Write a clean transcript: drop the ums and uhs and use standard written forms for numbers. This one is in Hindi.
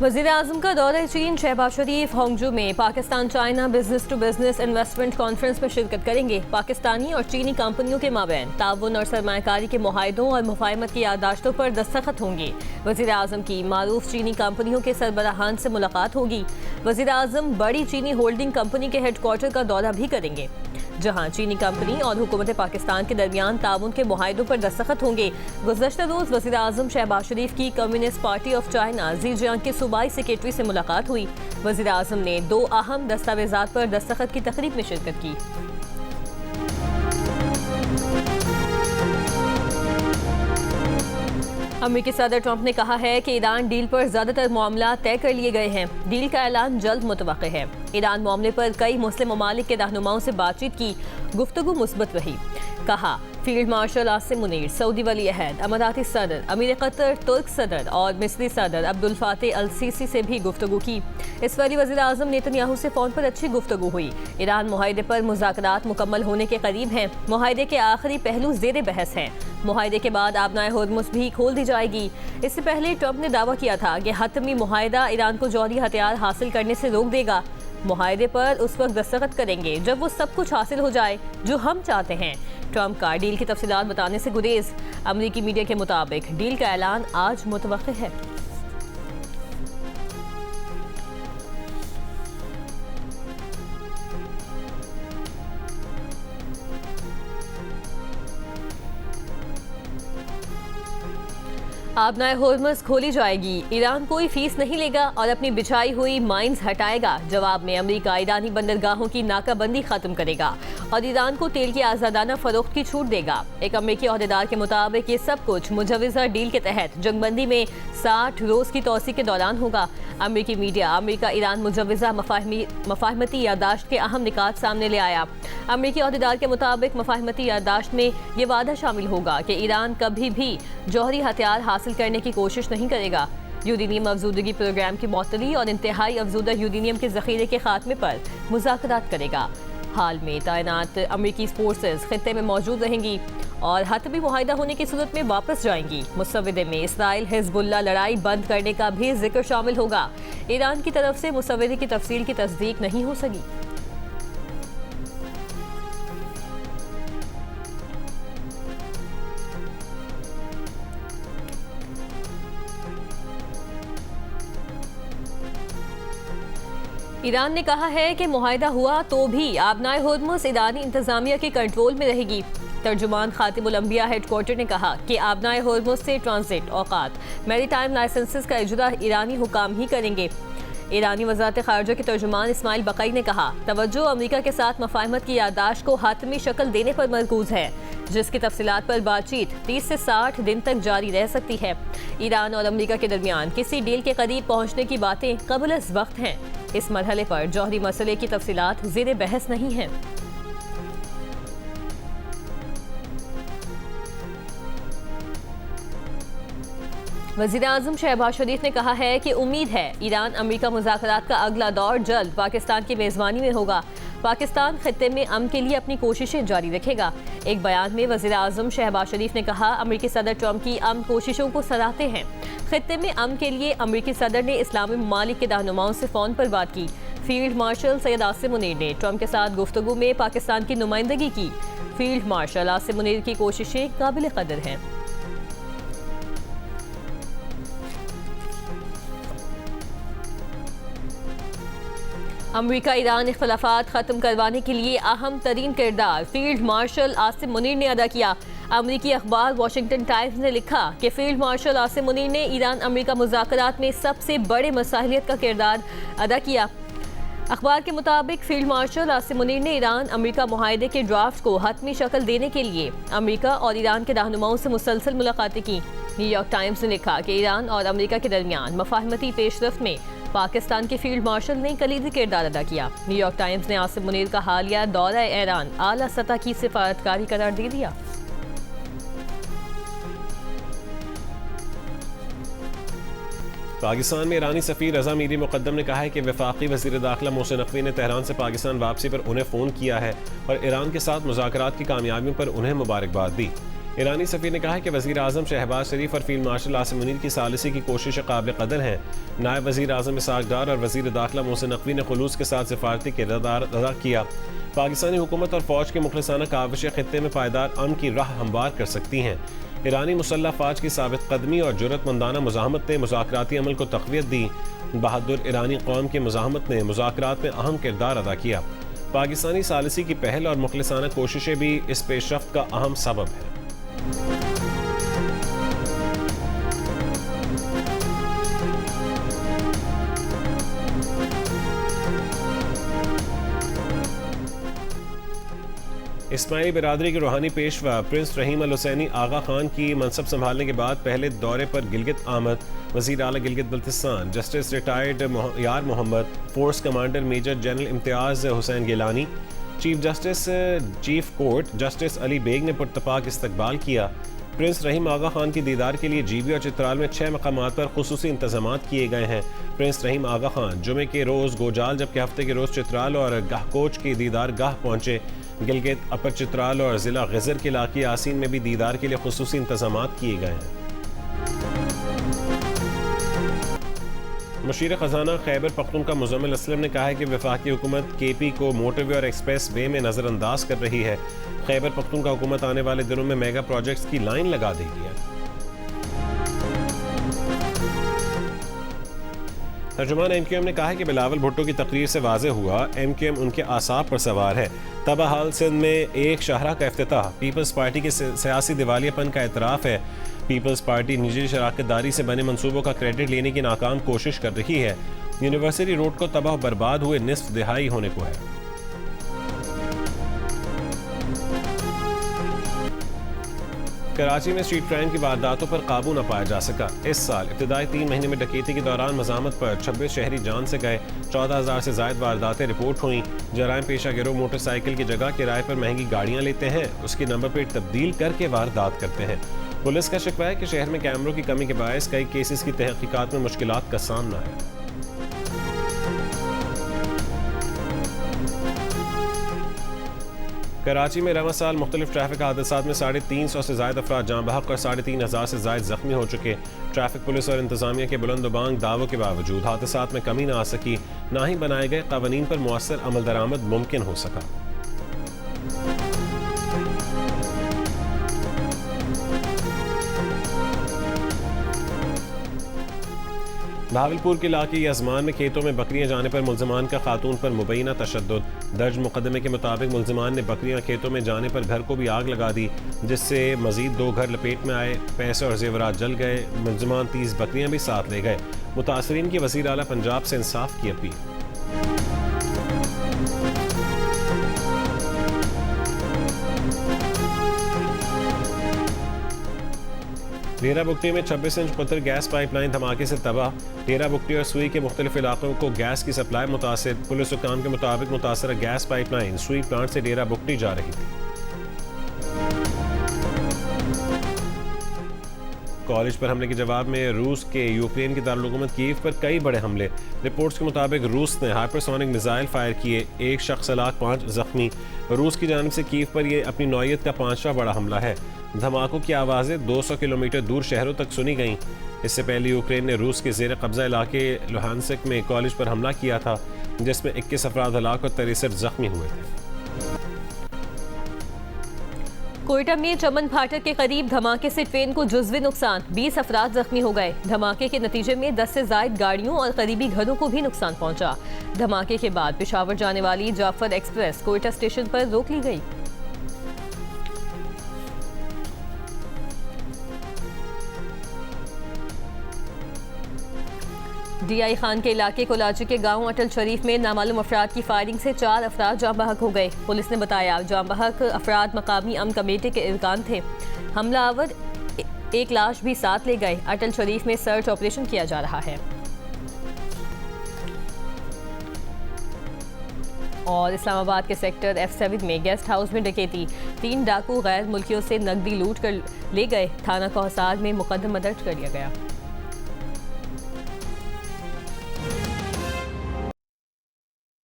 वज़ीर-ए-आज़म का दौरा चीन शहबाज शरीफ होंगजू में Pakistan China business to business investment conference में शिरकत करेंगे। पाकिस्तानी और चीनी कंपनियों के माबैन ताउन और सरमायाकारी के मुआहदों और मुफाहमत की याददाश्तों पर दस्तखत होंगे। वज़ीर-ए-आज़म की मारूफ चीनी कंपनियों के सरबराहान से मुलाकात होगी। वज़ीर-ए-आज़म बड़ी चीनी होल्डिंग कंपनी के हेडक्वार्टर का दौरा भी करेंगे, जहां चीनी कंपनी और हुकूमत पाकिस्तान के दरमियान ताउन के मुआहदों पर दस्तखत होंगे। गुज़श्ता रोज़ वज़ीर-ए-आज़म शहबाज शरीफ की कम्युनिस्ट पार्टी ऑफ चाइना ज़ीजियांग के सूबाई सेक्रेटरी से मुलाकात हुई। वज़ीर-ए-आज़म ने 2 अहम दस्तावेज़ात पर दस्तखत की तकरीब में शिरकत की। अमेरिकी सदर ट्रंप ने कहा है कि ईरान डील पर ज्यादातर मामला तय कर लिए गए हैं। डील का ऐलान जल्द मुतवक्के है। ईरान मामले पर कई मुस्लिम ममालिक के रहनुमाओं से बातचीत की, गुफ्तगू मुस्बत रही। कहा, फील्ड मार्शल आसिम मुनीर, सऊदी वली अहद, अमीराती सदर, अमीर कतर, तुर्क सदर और मिस्री सदर अब्दुल फातेह अल सीसी से भी गुफ्तगू की। इस वरी वज़ीर-ए-आज़म नेतन्याहू से फ़ोन पर अच्छी गुफ्तगू हुई। ईरान मुआहदे पर मुज़ाकरात मुकम्मल होने के करीब हैं। मुआहदे के आखिरी पहलू ज़ेर बहस हैं। मुआहदे के बाद आबनाए होर्मुज़ भी खोल दी जाएगी। इससे पहले ट्रंप ने दावा किया था कि हतमी मुआहदा ईरान को जौहरी हथियार हासिल करने से रोक देगा। मुआहदे पर उस वक्त दस्तखत करेंगे जब वो सब कुछ हासिल हो जाए जो हम चाहते हैं। ट्रंप का डील की तफसीलात बताने से गुरेज। अमेरिकी मीडिया के मुताबिक डील का ऐलान आज मुतवक्के है। आबनाए होर्मुज़ खोली जाएगी। ईरान कोई फीस नहीं लेगा और अपनी बिछाई हुई माइंस हटाएगा। जवाब में अमेरिका ईरानी बंदरगाहों की नाकाबंदी खत्म करेगा और ईरान को तेल की आज़ादाना फरोख्त की छूट देगा। एक अमेरिकी अहदेदार के मुताबिक ये सब कुछ मुजव्वज़ा डील के तहत जंगबंदी में 60 रोज़ की तोसी के दौरान होगा। अमेरिकी मीडिया अमेरिका ईरान मुजव्वज़ा मफाहमती यादाश्त के अहम निकात सामने ले आया। अमेरिकी अहदेदार के मुताबिक मफाहमती यादाश्त में ये वादा शामिल होगा कि ईरान कभी भी जौहरी हथियार हासिल करने की कोशिश नहीं करेगा। यूरेनियम अफजूदगी प्रोग्राम की मअतली और इंतहाई अफजूदा यूरेनियम के जखीरे के खात्मे पर मुज़ाकरात करेगा। हाल में तैनात अमेरिकी फोर्सेस खित्ते में मौजूद रहेंगी और हतमी मुआहदा होने की सूरत में वापस जाएंगी। मुसव्वदे में इसराइल हिज़्बुल्लाह लड़ाई बंद करने का भी जिक्र शामिल होगा। ईरान की तरफ से मुसव्वदे की तफसील की तस्दीक नहीं हो सकी। ईरान ने कहा है कि मुआहदा हुआ तो भी आबनाए होर्मुज़ ईरानी इंतजामिया के कंट्रोल में रहेगी। तर्जुमान खातिमुल अंबिया हेडक्वार्टर ने कहा कि आबनाए होर्मुज़ से ट्रांजिट औकात मैरीटाइम लाइसेंसेस का इजरा ईरानी हुकाम ही करेंगे। ईरानी वज़ारत ख़ारिजा के तर्जुमान इस्माइल बक़ई ने कहा, तवज्जो अमेरिका के साथ मफाहमत की याददाश्त को हातमी शक्ल देने पर मरकूज है, जिसकी तफसीलात पर बातचीत 30 से 60 दिन तक जारी रह सकती है। ईरान और अमेरिका के दरमियान किसी डील के करीब पहुँचने की बातें क़ब्ल वक्त हैं। इस मरहले पर जौहरी मसले की तफसीलात ज़ेर बहस नहीं है। वज़ीर-ए-आज़म शहबाज शरीफ ने कहा है कि उम्मीद है ईरान अमेरिका मुज़ाकरात का अगला दौर जल्द पाकिस्तान की मेज़बानी में होगा। पाकिस्तान खित्ते में अमन के लिए अपनी कोशिशें जारी रखेगा। एक बयान में वज़ीर-ए-आज़म शहबाज शरीफ ने कहा, अमेरिकी सदर ट्रंप की अमन कोशिशों को सराहते हैं। खित्ते में अमन के लिए अमेरिकी सदर ने इस्लामी ममालिक के रहनुमाओं से फ़ोन पर बात की। फील्ड मार्शल सैयद आसिम मुनीर ने ट्रंप के साथ गुफ्तगू में पाकिस्तान की नुमाइंदगी की। फील्ड मार्शल आसिम मुनीर की कोशिशें काबिल कदर हैं। अमेरिका ईरान इख्तलाफात ख़त्म करवाने के लिए अहम तरीन किरदार फील्ड मार्शल आसिम मुनीर ने अदा किया। अमेरिकी अखबार वाशिंगटन टाइम्स ने लिखा कि फील्ड मार्शल आसिम मुनीर ने ईरान अमेरिका मुज़ाकरात में सबसे बड़े मसालियत का किरदार अदा किया। अखबार के मुताबिक फील्ड मार्शल आसिम मुनीर ने ईरान अमेरिका मुआहदे के ड्राफ्ट को हतमी शक्ल देने के लिए अमेरिका और ईरान के रहनुमाओं से मुसलसल मुलाकातें की। न्यूयॉर्क टाइम्स ने लिखा कि ईरान और अमेरिका के दरमियान मफाहमती पेशरफ्त में पाकिस्तान के फील्ड मार्शल ने कलीदी किरदार अदा किया। न्यूयॉर्क टाइम्स ने आसिम मुनीर का हालिया दौरा ईरान आला सतह की सिफारतकारी करार दे दिया। पाकिस्तान में ईरानी सफ़ीर रज़ा मीरी मुक़द्दम ने कहा है कि वफ़ाक़ी वज़ीर दाखिला मोहसिन नक़वी ने तेहरान से पाकिस्तान वापसी पर उन्हें फ़ोन किया है और ईरान के साथ मुज़ाकरात की कामयाबियों पर उन्हें मुबारकबाद दी। ईरानी सफ़ीर ने कहा है कि वज़ीर आज़म शहबाज शरीफ और फील्ड मार्शल आसिम मुनीर की सालिसी की कोशिश काबिल कदर हैं। नायब वज़ीर आज़म इसहाक़ डार और वज़ीर दाखिला मोहसिन नकवी ने खुलूस के साथ सिफारती किरदार अदा किया। पाकिस्तानी हुकूमत और फ़ौज की मुखलिसाना काविशें खित्ते में पायदार अमन की राह हमवार कर सकती हैं। ईरानी मुसल्लह फ़ौज की साबित कदमी और जुर्रतमंदाना मुज़ाहमत ने मुज़ाकराती अमल को तक़वियत दी। बहादुर ईरानी कौम की मुज़ाहमत ने मुज़ाकरात में अहम किरदार अदा किया। पाकिस्तानी सालिसी की पहल और मुखलिसाना कोशिशें भी इस पेशरफ्त का अहम सबब है। इस्माइली बिरादरी के रूहानी पेशवा प्रिंस रहीम अल हुसैनी आगा खान की मनसब संभालने के बाद पहले दौरे पर गिलगित आमद। वज़ीर आला Gilgit Baltistan justice retired Yar Mohammad, force commander major general Imtiaz Hussain Gilani, chief justice chief court justice Ali Baig ने पुरतपाक इस्तकबाल किया। प्रिंस रहीम आगा खान की दीदार के लिए जीबी और चित्राल में 6 मकामात पर खुसूसी इंतजामात किए गए हैं। प्रिंस रहीम आगा खान जुमे के रोज़ गोजाल जबकि हफ्ते के रोज़ चित्राल और गाहकोच की दीदार गाह पहुँचे। गिलगित, अपर चित्राल और ज़िला गज़र के इलाके यासीन में भी दीदार के लिए खुसूसी इंतजामात किए गए हैं। मुशीर ख़ज़ाना खैबर पख्तूनख्वा मुज़म्मिल असलम ने कहा है कि वफाकी हुकूमत KP को मोटरवे और एक्सप्रेस वे में नज़रअंदाज कर रही है। खैबर पख्तूनख्वा हुकूमत आने वाले दिनों में मेगा प्रोजेक्ट्स की लाइन लगा देगी। तर्जुमान MQM ने कहा है कि बिलावल भुट्टो की तकरीर से वाज़े हुआ MQM उनके आसाब पर सवार है। तबाह हाल सिंध में एक शाहरा का इफ्तिताह। पीपल्स पार्टी के सियासी दिवालियापन का एतराफ़ है। पीपल्स पार्टी निजी शराकतदारी से बने मंसूबों का क्रेडिट लेने की नाकाम कोशिश कर रही है। यूनिवर्सिटी रोड को तबाह बर्बाद हुए निस्फ दिहाई होने को है। कराची में स्ट्रीट क्राइम की वारदातों पर काबू न पाया जा सका। इस साल इब्तिदाई 3 महीने में डकैती के दौरान मज़ामत पर 26 शहरी जान से गए। 14,000 से ज़ायद वारदातें रिपोर्ट हुई। जराइम पेशा गिरोह मोटरसाइकिल की जगह किराए पर महंगी गाड़ियाँ लेते हैं, उसकी नंबर प्लेट तब्दील करके वारदात करते हैं। पुलिस का शिकवा है कि शहर में कैमरों की कमी के बायस कई केसेस की तहकीकात में मुश्किलात का सामना है। कराची में रवा साल मुख्तलिफ ट्रैफिक हादसात में 350 से ज़ायद अफराद जाँ बहक और 3,500 से ज़ायद जख्मी हो चुके। ट्रैफिक पुलिस और इंतजामिया के बुलंदबांग दावों के बावजूद हादसात में कमी न आ सकी, ना ही बनाए गए कवानीन पर मुअस्सर अमल दरामद मुमकिन हो सका। भावलपुर के इलाके यजमान में खेतों में बकरियां जाने पर मुल्ज़िमान का खातून पर मुबैना तशद्दुद। दर्ज मुकदमे के मुताबिक मुल्ज़िमान ने बकरियां खेतों में जाने पर घर को भी आग लगा दी, जिससे मजीद 2 घर लपेट में आए। पैसे और जेवरात जल गए। मुल्ज़िमान 30 बकरियां भी साथ ले गए। मुतासरीन की वज़ीर आला पंजाब से इंसाफ की अपील। डेरा बुगटी में 26 इंच पुत्र गैस पाइपलाइन धमाके से तबाह। डेरा बुगटी और सुई के मुख्तलिफ इलाकों को गैस की सप्लाई मुतासिर। पुलिस हुक्काम के मुताबिक मुतासरा गैस पाइपलाइन सुई प्लांट से डेरा बुगटी जा रही थी। कॉलेज पर हमले के जवाब में रूस के यूक्रेन की दारुल-हुकूमत कीव पर कई बड़े हमले। रिपोर्ट्स के मुताबिक रूस ने हाइपरसोनिक मिसाइल फायर किए। 1 शख्स हलाक, 5 जख्मी। रूस की जानिब से कीव पर यह अपनी नौयत का 5वां बड़ा हमला है। धमाकों की आवाज़ें 200 किलोमीटर दूर शहरों तक सुनी गईं। इससे पहले यूक्रेन ने रूस के ज़ेर कब्जा इलाके लुहानस्क में कॉलेज पर हमला किया था, जिसमें 21 अफराद हलाक और 63 जख्मी हुए थे। कोयटा में चमन फाटक के करीब धमाके से ट्रेन को जुज़वी नुकसान, 20 अफराद जख्मी हो गए। धमाके के नतीजे में 10 से ज़ायद गाड़ियों और करीबी घरों को भी नुकसान पहुंचा। धमाके के बाद पेशावर जाने वाली जाफर एक्सप्रेस कोयटा स्टेशन पर रोक ली गई। DI खान के इलाके कोलाची के गांव अटल शरीफ में नामालूम अफराद की फायरिंग से 4 अफराद जाँ बहक हो गए। पुलिस ने बताया जाँ बहक अफराद मकामी अमन कमेटी के इरकान थे। हमलावर एक लाश भी साथ ले गए। अटल शरीफ में सर्च ऑपरेशन किया जा रहा है। और इस्लामाबाद के सेक्टर F7 में गेस्ट हाउस में डकैती, 3 डाकू गैर मुल्कियों से नकदी लूट कर ले गए। थाना कोहसार में मुकदमा दर्ज कर लिया गया।